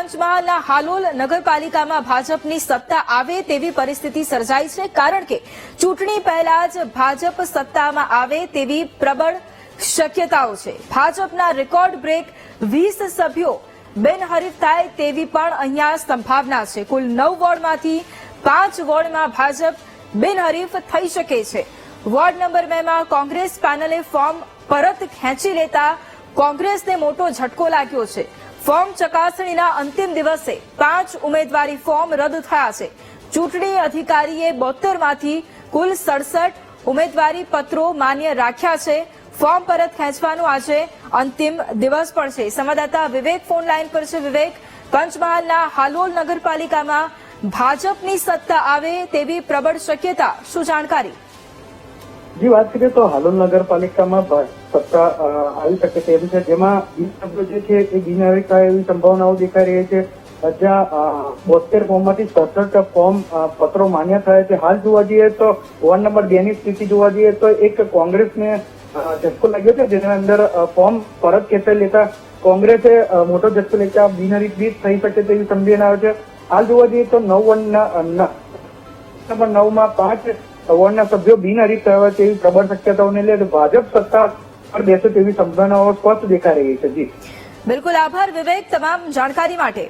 પંચમહાલના હાલોલ નગરપાલિકામાં ભાજપની સત્તા આવે તેવી પરિસ્થિતિ સર્જાઈ છે, કારણ કે ચૂંટણી પહેલા જ ભાજપ સત્તામાં આવે તેવી પ્રબળ શક્યતાઓ છે। ભાજપના રેકોર્ડ બ્રેક 20 સભ્યો બિનહરીફ થાય તેવી પણ અહીંયા સંભાવના છે। કુલ 9 વોર્ડમાંથી 5 વોર્ડમાં ભાજપ બિનહરીફ થઈ શકે છે। વોર્ડ નંબર 2 માં કોંગ્રેસ પેનલે ફોર્મ પરત ખેંચી લેતા કોંગ્રેસને મોટો ઝટકો લાગ્યો છે। ફોર્મ ચકાસણીના અંતિમ દિવસે 5 ઉમેદવારી ફોર્મ રદ થયા છે। ચૂંટણી અધિકારીએ 72 માંથી કુલ 67 ઉમેદવારી પત્રો માન્ય રાખ્યા છે। ફોર્મ પરત ખેંચવાનો આજે અંતિમ દિવસ પણ છે। સંવાદદાતા વિવેક ફોન લાઈન પર છે। વિવેક, પંચમહાલના હાલોલ નગરપાલિકામાં ભાજપની સત્તા આવે તેવી પ્રબળ શક્યતા, શું જાણકારી? जी बात करें तो हालोल नगरपालिका में सत्ता આવી શકે તેવી છે, જેમાં 20 સભ્યો જે છે એ બિનહરીફ થાય એવી સંભાવનાઓ દેખાઈ રહી છે। જ્યાં 72 ફોર્મમાંથી 67 ફોર્મ પત્રો માન્ય થયા છે। હાલ જોવા જઈએ તો વોર્ડ નંબર 2 ની સ્થિતિ જોવા જઈએ તો એક કોંગ્રેસને ઝટકો લાગ્યો છે, જેના અંદર ફોર્મ પરત ખેંચાઈ લેતા કોંગ્રેસે મોટો ઝટકો લેતા બિનહરીફ બી થઈ શકે તેવી સંભાવના છે। હાલ જોવા જઈએ તો 9 વોર્ડના નંબર 9 માં 5 વોર્ડના સભ્યો બિનહરીફ થયા તેવી પ્રબળ શક્યતાઓને લઈને ભાજપ સત્તા પર બેસે તેવી સંભાવનાઓ સ્પષ્ટ દેખાઈ રહી છે। જી બિલકુલ, આભાર વિવેક તમામ જાણકારી માટે।